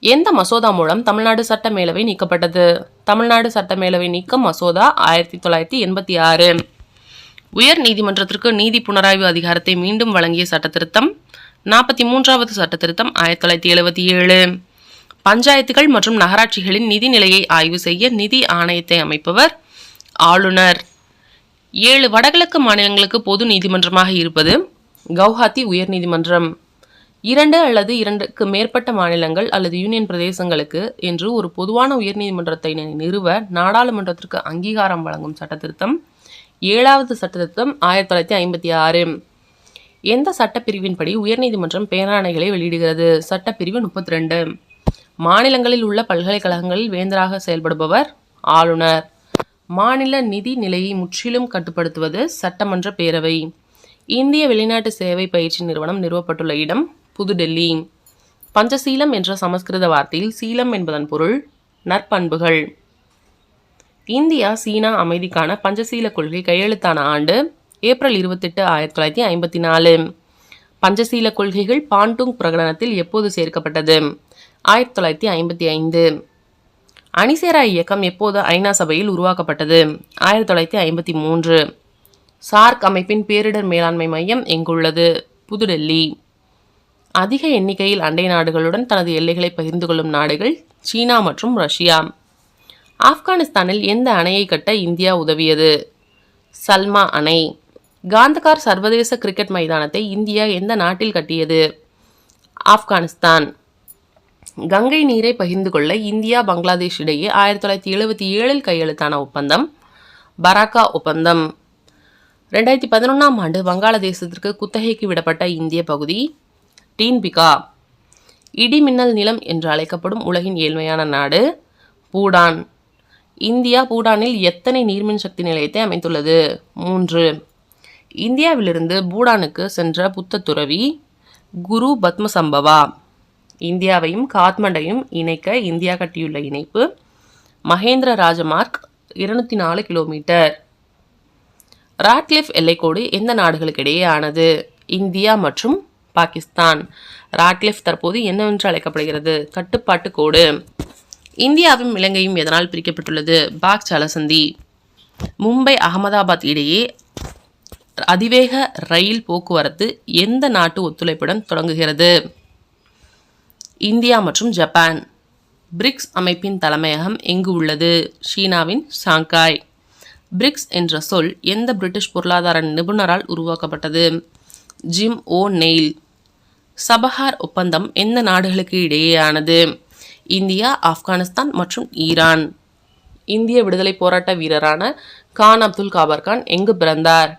Speaker 1: எந்த மசோதா மூலம் தமிழ்நாடு சட்ட மேலவை நீக்கப்பட்டது? தமிழ்நாடு சட்ட மேலவை நீக்கம் மசோதா 1986. உயர் நீதிமன்றத்திற்கு நீதி புனராய்வு அதிகாரத்தை மீண்டும் வழங்கிய சட்டத்திருத்தம் 43வது சட்டத்திருத்தம் 1977. பஞ்சாயத்துகள் மற்றும் நகராட்சிகளின் நிதி நிலையை ஆய்வு செய்ய நிதி ஆணையத்தை அமைப்பவர் ஆளுநர். 7 வடகிழக்கு மாநிலங்களுக்கு பொது நீதிமன்றமாக இருப்பது கவுஹாத்தி உயர்நீதிமன்றம். 2 அல்லது 2க்கு மேற்பட்ட மாநிலங்கள் அல்லது யூனியன் பிரதேசங்களுக்கு என்று ஒரு பொதுவான உயர்நீதிமன்றத்தை நிறுவ நாடாளுமன்றத்திற்கு அங்கீகாரம் வழங்கும் சட்டத்திருத்தம் 7வது சட்டத்திருத்தம் 1956. எந்த சட்டப்பிரிவின்படி உயர்நீதிமன்றம் பேராணைகளை வெளியிடுகிறது? சட்டப்பிரிவு 32. மாநிலங்களில் உள்ள பல்கலைக்கழகங்களில் வேந்தராக செயல்படுபவர் ஆளுநர். மாநில நிதி நிலையை முற்றிலும் கட்டுப்படுத்துவது சட்டமன்ற பேரவை. இந்திய வெளிநாட்டு சேவை பயிற்சி நிறுவனம் நிறுவப்பட்டுள்ள இடம் புதுடெல்லி. பஞ்சசீலம் என்ற சமஸ்கிருத வார்த்தையில் சீலம் என்பதன் பொருள் நற்பண்புகள். இந்தியா சீனா அமைதிக்கான பஞ்சசீல கொள்கை கையெழுத்தான ஆண்டு ஏப்ரல் 28, 1954. பஞ்சசீல கொள்கைகள் பாண்டுங் பிரகடனத்தில் எப்போது சேர்க்கப்பட்டது? 1955. அணிசேரா இயக்கம் எப்போது ஐநா சபையில் உருவாக்கப்பட்டது? 1953. சார்க் அமைப்பின் பேரிடர் மேலாண்மை மையம் எங்குள்ளது? புதுடெல்லி. அதிக எண்ணிக்கையில் அண்டை நாடுகளுடன் தனது எல்லைகளை பகிர்ந்து கொள்ளும் நாடுகள் சீனா மற்றும் ரஷ்யா. ஆப்கானிஸ்தானில் எந்த அணையை கட்ட இந்தியா உதவியது? சல்மா அணை. காந்தகார் சர்வதேச கிரிக்கெட் மைதானத்தை இந்தியா எந்த நாட்டில் கட்டியது? ஆப்கானிஸ்தான். கங்கை நீரை பகிர்ந்து கொள்ள இந்தியா பங்களாதேஷ் இடையே 1977 கையெழுத்தான ஒப்பந்தம் பராக்கா ஒப்பந்தம். 2011 வங்காளதேசத்திற்கு குத்தகைக்கு விடப்பட்ட இந்திய பகுதி டீன்பிகா. இடிமின்னல் நிலம் என்று அழைக்கப்படும் உலகின் ஏழ்மையான நாடு பூடான். இந்தியா பூடானில் எத்தனை நீர்மின் சக்தி நிலையத்தை அமைத்துள்ளது? 3. இந்தியாவிலிருந்து பூடானுக்கு சென்ற புத்த துறவி குரு பத்மசம்பவா. இந்தியாவையும் காத்மண்டையும் இணைக்க இந்தியா கட்டியுள்ள இணைப்பு மகேந்திர ராஜமார்க் 204 கிலோமீட்டர். ராட்கிளிஃப் எல்லைக்கோடு எந்த நாடுகளுக்கிடையே ஆனது? இந்தியா மற்றும் பாகிஸ்தான். ராட்கிளிஃப் தற்போது என்னவென்று அழைக்கப்படுகிறது? கட்டுப்பாட்டு கோடு. இந்தியாவும் இலங்கையும் எதனால் பிரிக்கப்பட்டுள்ளது? பாக் ஜலசந்தி. மும்பை அகமதாபாத் இடையே அதிவேக ரயில் போக்குவரத்து எந்த நாட்டு ஒத்துழைப்புடன் தொடங்குகிறது? இந்தியா மற்றும் ஜப்பான். பிரிக்ஸ் அமைப்பின் தலைமையகம் எங்கு உள்ளது? சீனாவின் ஷாங்காய். பிரிக்ஸ் என்ற சொல் எந்த பிரிட்டிஷ் பொருளாதார நிபுணரால் உருவாக்கப்பட்டது? ஜிம் ஓ நெயில். சபஹார் ஒப்பந்தம் எந்த நாடுகளுக்கு இடையேயானது? இந்தியா, ஆப்கானிஸ்தான் மற்றும் ஈரான். இந்திய விடுதலை போராட்ட வீரரான கான் அப்துல் காபர் கான் எங்கு பிறந்தார்?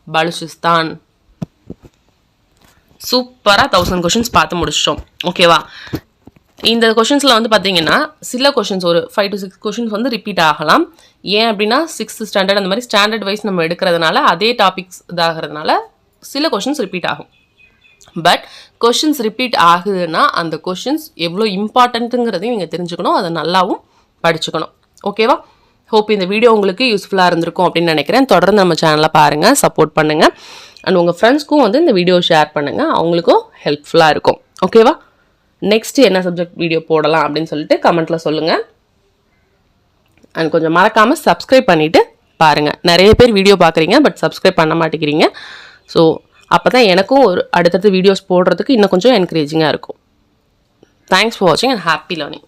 Speaker 1: பலுச்சிஸ்தான். சூப்பராக 1000 கொஷின்ஸ் பார்த்து முடிச்சிட்டோம். ஓகேவா? இந்த கொஷின்ஸில் வந்து பார்த்தீங்கன்னா சில கொஷின்ஸ் ஒரு 5 to 6 கொஷின்ஸ் வந்து ரிப்பீட் ஆகலாம். ஏன் அப்படின்னா 6th ஸ்டாண்டர்ட் அந்த மாதிரி ஸ்டாண்டர்ட் வைஸ் நம்ம எடுக்கிறதுனால அதே டாபிக்ஸ் இதாகிறதுனால சில கொஷின்ஸ் ரிப்பீட் ஆகும். பட் கொஷின்ஸ் ரிப்பீட் ஆகுதுன்னா அந்த கொஷின்ஸ் எவ்வளோ இம்பார்ட்டன்ட்டுங்கிறதையும் நீங்கள் தெரிஞ்சுக்கணும், அதை நல்லாவும் படிச்சுக்கணும். ஓகேவா? ஹோப் இந்த வீடியோ உங்களுக்கு யூஸ்ஃபுல்லாக இருந்திருக்கும் அப்படின்னு நினைக்கிறேன். தொடர்ந்து நம்ம சேனலை பாருங்கள், சப்போர்ட் பண்ணுங்கள். அண்ட் உங்கள் ஃப்ரெண்ட்ஸ்க்கும் வந்து இந்த வீடியோ ஷேர் பண்ணுங்கள், அவங்களுக்கும் ஹெல்ப்ஃபுல்லாக இருக்கும். ஓகேவா? நெக்ஸ்ட் என்ன சப்ஜெக்ட் வீடியோ போடலாம் அப்படின்னு சொல்லிட்டு கமெண்ட்டில் சொல்லுங்கள். அண்ட் கொஞ்சம் மறக்காமல் சப்ஸ்கிரைப் பண்ணிவிட்டு பாருங்கள். நிறைய பேர் வீடியோ பார்க்குறீங்க, பட் சப்ஸ்கிரைப் பண்ண மாட்டேங்கிறீங்க. ஸோ அப்போ தான் எனக்கும் ஒரு அடுத்தடுத்து வீடியோஸ் போடுறதுக்கு இன்னும் கொஞ்சம் என்கரேஜிங்காக இருக்கும். தேங்க்ஸ் ஃபார் வாட்சிங் அண்ட் ஹாப்பி லேர்னிங்.